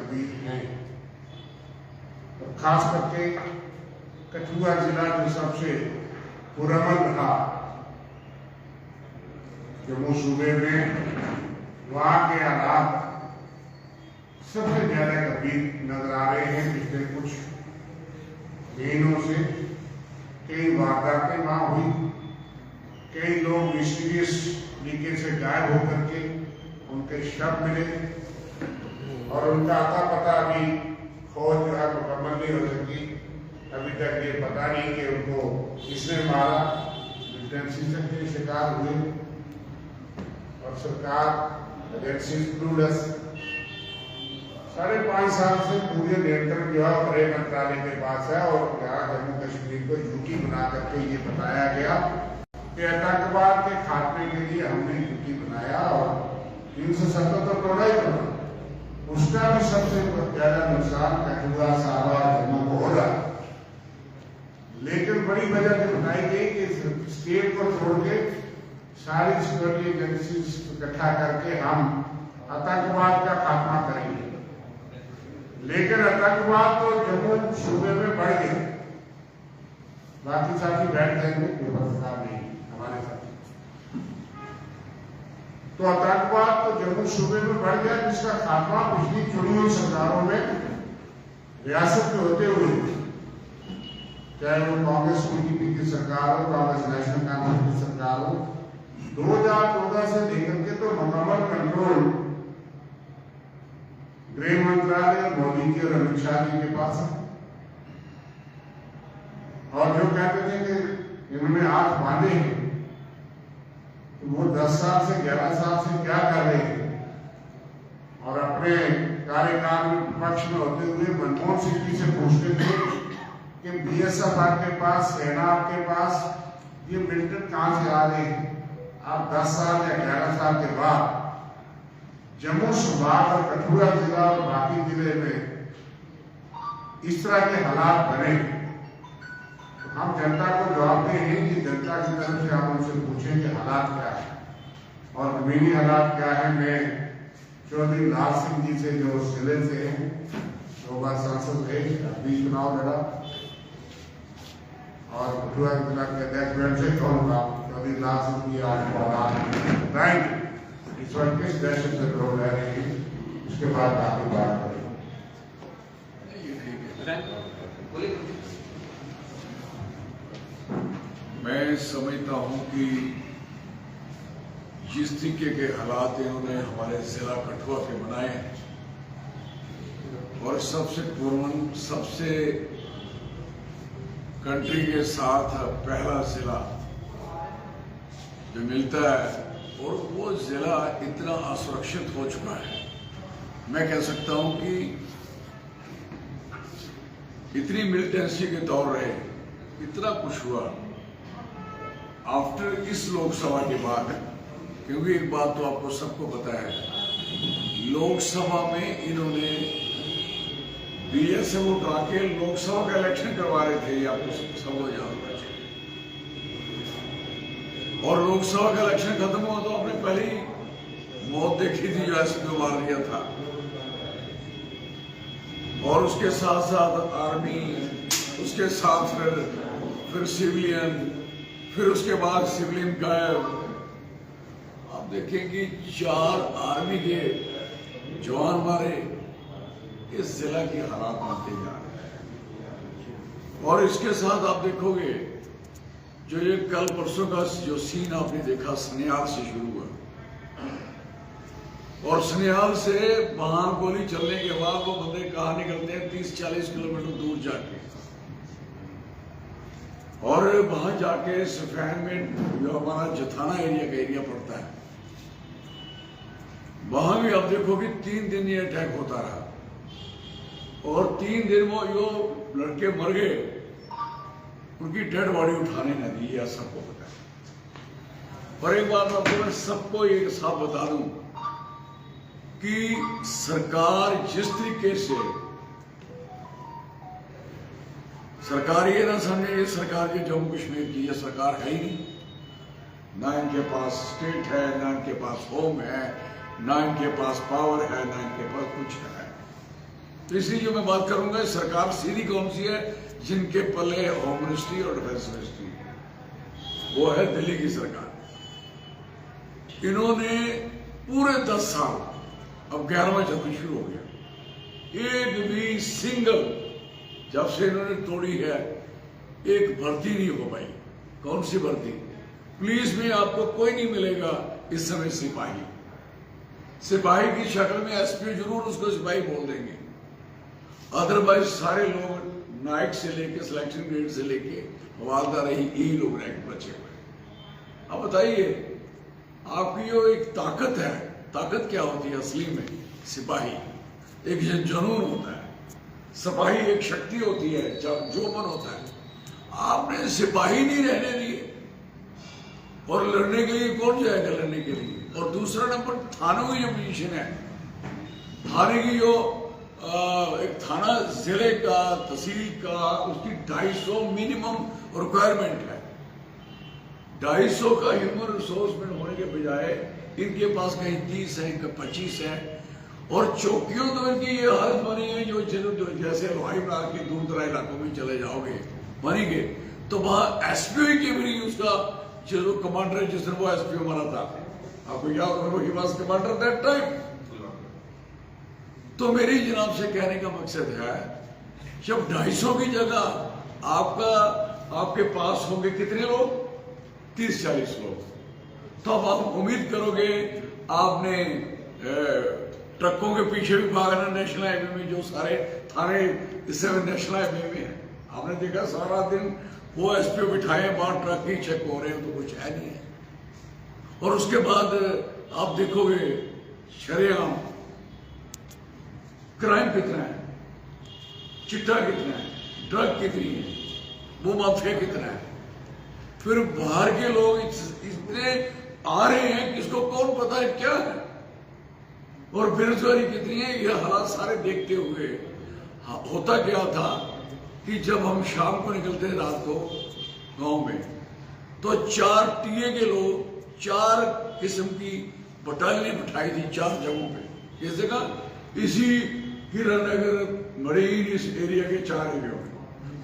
कबीर हैं। और खास करके कठुआ जिला जो सबसे पुरअमन रहा जम्मू सूबे में, वहाँ के हालात सबसे ज्यादा कबीर नजर आ रहे हैं। पिछले कुछ महीनों से कई वारदातें वहां हुई, कई लोग मिस्टीरियस तरीके से गायब होकर के उनके शव मिले और उनका आता पता अभी खोज जो है मुकम्मल नहीं हो सकी। अभी तक ये पता नहीं कि उनको किसने मारा, मिलिटेंसी के शिकार हुए और सरकार एजेंसी 5.5 साल से पूरे नियंत्रण जो है गृह मंत्रालय के पास है और यहाँ जम्मू कश्मीर को यूटी बना करके ये बताया गया कि आतंकवाद के खात्मे के लिए हमने यूटी बनाया और 370 तो टोला ही बना। उसका भी सबसे ज्यादा नुकसान कठुआ सावा जम्मू को हो रहा। लेकिन बड़ी वजह जो बताई गई कि स्टेट को छोड़ के सारी सिक्योरिटी एजेंसी इकट्ठा करके हम आतंकवाद का खात्मा करेंगे। लेकिन आतंकवाद तो जम्मू सूबे में बढ़ गया। बाकी साथी बैठ जाएंगे, कोई पत्रकार नहीं हमारे साथ। तो आतंकवाद तो जम्मू सूबे में बढ़ गया, जिसका खात्मा पिछली चुनी हुई सरकारों में रियासत में होते हुए, चाहे वो कांग्रेस पीडीपी की सरकार हो, कांग्रेस नेशनल कांग्रेस की सरकार हो, 2014 से लेकर के तो मुकम्मल कंट्रोल गृह मंत्रालय मोदी जी और अमित शाह जी के पास है। और जो कहते थे कि इन्होंने हाथ बांधे हैं, तो वो 10 साल से 11 साल से क्या कर रहे हैं और अपने कार्यकाल में विपक्ष में होते हुए मनमोहन सिंह जी से पूछते थे कि बीएसएफ आपके पास, सेना आपके पास, ये मिलिटेंट कहां से आ रहे हैं? आप 10 साल या 11 साल के बाद जम्मू संभाग और कठुआ जिला और बाकी जिले में इस तरह के हालात बने, तो हम जनता को जवाब दें कि जनता की तरफ से हम उनसे पूछें कि हालात क्या है और जमीनी हालात क्या है। मैं चौधरी लाल सिंह जी से जो जिले से हैं, 2 बार सांसद रहे, अभी चुनाव लड़ा और कठुआ जिला के अध्यक्ष से कहूँगा चौधरी लाल सिंह जी आपको बताएंगे इस वक्त किस दहशत से लोग रह रहे हैं, उसके बाद बाकी बात करेंगे। मैं समझता हूं कि जिस तरीके के हालात इन्होंने हमारे जिला कठुआ के बनाए हैं और सबसे पूर्वन, सबसे कंट्री के साथ पहला जिला जो मिलता है और वो जिला इतना असुरक्षित हो चुका है, मैं कह सकता हूं कि इतनी मिलिटेंसी के दौर रहे, इतना कुछ हुआ आफ्टर इस लोकसभा के बाद। क्योंकि एक बात तो आपको सबको पता है, लोकसभा में इन्होंने बीएसएफ उठा के लोकसभा का इलेक्शन करवा रहे थे, ये आपको सबको याद होना चाहिए। और लोकसभा का इलेक्शन खत्म हुआ तो आपने पहली मौत देखी थी, जो एसपी को मार दिया था। और उसके साथ साथ आर्मी, उसके साथ फिर सिविलियन, फिर उसके बाद सिविलियन गायब। आप देखें कि 4 आर्मी के जवान मारे, इस जिला के हालात बनते जा रहे हैं। और इसके साथ आप देखोगे जो ये कल परसों का जो सीन आपने देखा, सनियाल से शुरू हुआ और सनियाल से वहां गोली चलने के बाद वो बंदे कहाँ निकलते हैं 30-40 किलोमीटर दूर जाके, और वहां जाके सफैन में जो हमारा जथाना एरिया का एरिया पड़ता है, वहां भी आप देखो कि 3 दिन ये अटैक होता रहा और 3 दिन में जो लड़के मर गए, उनकी डेड बॉडी उठाने न दी, यह सबको पता है। पर एक बात आपको मैं सबको एक साथ बता दूं कि सरकार जिस तरीके से, सरकार ये ना समझे ये सरकार के जम्मू कश्मीर की, ये सरकार है ही नहीं। ना इनके पास स्टेट है, ना इनके पास होम है, ना इनके पास पावर है, ना इनके पास कुछ है। तो इसलिए जो मैं बात करूंगा, सरकार सीधी कौन सी है, जिनके पल्ले होम मिनिस्ट्री और डिफेंस मिनिस्ट्री, वो है दिल्ली की सरकार। इन्होंने पूरे 10 साल, अब 11वां चक्र शुरू हो गया, एक भी सिंगल, जब से इन्होंने तोड़ी है, एक भर्ती नहीं हो पाई। कौन सी भर्ती? पुलिस में आपको कोई नहीं मिलेगा इस समय सिपाही। सिपाही की शक्ल में एसपी जरूर उसको सिपाही बोल देंगे, अदरवाइज सारे लोग नाइट से लेके सिलेक्शन ग्रेड से लेके हवालदार यही लोग रैंक बचे हुए। अब बताइए, आपकी जो एक ताकत है, ताकत क्या होती है असली में? सिपाही एक जुनून होता है, सिपाही एक शक्ति होती है, जोपन होता है। आपने सिपाही नहीं रहने दिए, और लड़ने के लिए कौन जाएगा लड़ने के लिए? और दूसरा नंबर, थानों की जो पोजीशन है, थाने की जो एक थाना जिले का, तहसील का, उसकी 250 मिनिमम रिक्वायरमेंट है। 250 का ह्यूमन रिसोर्समेंट होने के बजाय इनके पास कहीं 30 है, इनका 25 है। और चौकियों तो इनकी ये हालत बनी है, जो जैसे हवाई मार्ग के दूर दराज इलाकों में चले जाओगे बनेंगे, तो वहां एसपीओ के भी उसका जो कमांडर है, जिस दिन वो एसपीओ मारा था, आपको याद होगा, he was commander that time. तो मेरी जनाब से कहने का मकसद है, जब 250 की जगह आपके पास होंगे कितने लोग? 30-40 लोग, तो अब आप उम्मीद करोगे आपने ट्रकों के पीछे भी भागना नेशनल हाईवे में, जो सारे थाने इस समय नेशनल हाईवे में है। आपने देखा सारा दिन वो एसपीओ बिठाए, बाहर ट्रक ही चेक हो रहे हैं, तो कुछ है नहीं है। और उसके बाद आप देखोगे शरेआम क्राइम कितना है, चिट्टा कितना है, ड्रग कितनी है, वो माफिया कितना है। फिर बाहर के लोग इतने आ रहे हैं, किसको कौन पता है क्या है, और बेरोजगारी कितनी है। ये हालात सारे देखते हुए होता क्या था कि जब हम शाम को निकलते थे रात को गांव में, तो 4 टीए के लोग 4 किस्म की बटालियन बिठाई थी 4 जगहों पे। किस जगह? इसी हीरानगर, मरीन, इस एरिया के 4 एरिया में।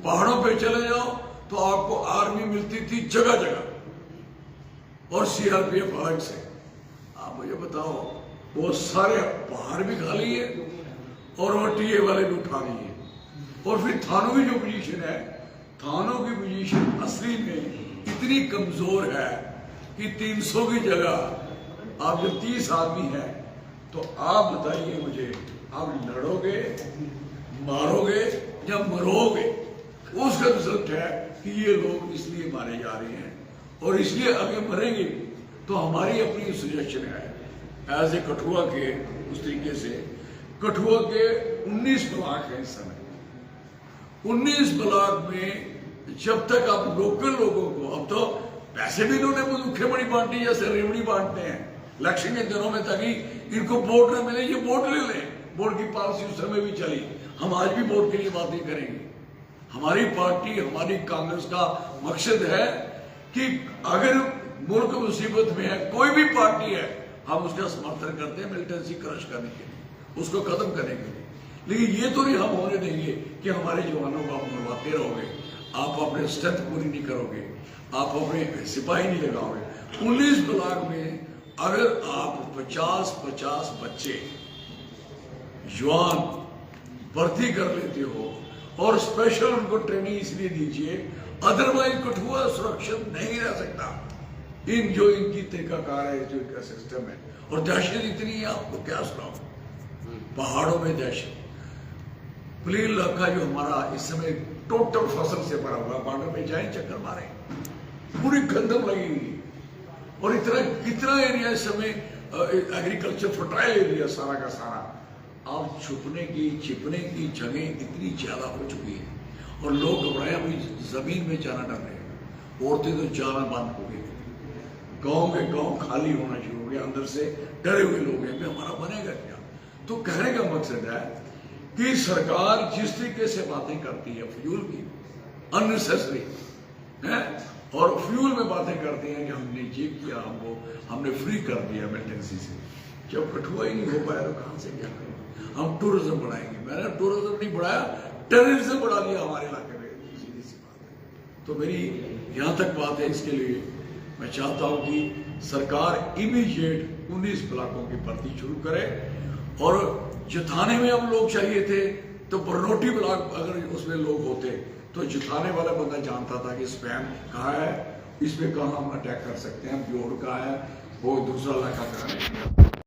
पहाड़ों पे चले जाओ तो आपको आर्मी मिलती थी जगह जगह, और सीआरपीएफ अलग से। आप मुझे बताओ, वो सारे पहाड़ भी खाली है और वो टीए वाले भी उठा रही है। और फिर थानों की जो पोजीशन है, थानों की पोजीशन असली में इतनी कमजोर है कि 300 की जगह आप जब 30 आदमी है, तो आप बताइए मुझे, आप लड़ोगे, मारोगे या मरोगे? उसका रिजल्ट है कि ये लोग इसलिए मारे जा रहे हैं, और इसलिए अगर मरेंगे तो हमारी अपनी सजेशन है एज ए कठुआ के, उस तरीके से कठुआ के 19 ब्लॉक है इस समय। 19 ब्लॉक में जब तक आप लोकल लोगों को, अब तो पैसे भी इन्होंने मुख्य बड़ी बांटी, जैसे रेवड़ी बांटते हैं इलेक्शन के दिनों में, ताकि इनको वोट न मिले, ये वोट ले लें। वोट की पॉलिसी उस समय भी चली। हम आज भी वोट के लिए बात नहीं करेंगे। हमारी पार्टी, हमारी कांग्रेस का मकसद है कि अगर मुल्क मुसीबत में है, कोई भी पार्टी है, हम उसका समर्थन करते हैं मिलिटेंसी क्रश करने के लिए, उसको खत्म करने के लिए। लेकिन ये तो नहीं हम होने देंगे कि हमारे जवानों को आप मरवाते रहोगे, आप अपने स्ट्रेंथ पूरी नहीं करोगे, आप अपने सिपाही नहीं लगाओगे। 19 ब्लॉक में अगर आप 50-50 बच्चे जवान भर्ती कर लेते हो, और स्पेशल उनको ट्रेनिंग इसलिए दीजिए, अदरवाइज कठुआ सुरक्षित नहीं रह सकता। इन जो इनकी तरीकाकार है, जो इनका सिस्टम है, और दहशत इतनी है, आपको क्या सुनाओ, पहाड़ों में दहशत। प्लेन इलाका जो हमारा इस समय टोटल फसल से भरा हुआ, बॉर्डर में जाए चक्कर मारे, पूरी गंदम लगी हुई, और इतना एरिया इस समय एग्रीकल्चर फर्टाइल एरिया सारा का सारा। अब छुपने की, छिपने की जगह इतनी ज्यादा हो चुकी है, और लोग घबराए, अभी जमीन में जाना डर रहे हैं। औरतें तो जाना बंद हो गई, गांव के गांव खाली होना शुरू हो गया, अंदर से डरे हुए लोग हैं कि हमारा बनेगा क्या। तो कहने का मकसद है कि सरकार जिस तरीके से बातें करती है फ्यूल की, अननेसेसरी है, और फ्यूल में बातें करते हैं कि हमने ये किया, हमने फ्री कर दिया मिलिटेंसी से। जब कठुआ ही नहीं हो पाया तो कहां से क्या करें। हम टूरिज्म बढ़ाएंगे। मैंने टूरिज्म नहीं बढ़ाया, टेररिज्म बढ़ा दिया हमारे इलाके में, सीधी सी बात है। तो मेरी यहाँ तक बात है, इसके लिए मैं चाहता हूँ कि सरकार इमीडिएट 19 ब्लॉकों की भर्ती शुरू करे। और जिताने में हम लोग चाहिए थे तो बरनोटी ब्लॉक अगर उसमें लोग होते तो जिताने वाला बंदा जानता था कि स्पैम कहाँ है, इसमें कहाँ हम अटैक कर सकते हैं, ब्योर कहाँ है, वो दूसरा इलाका कहाँ है।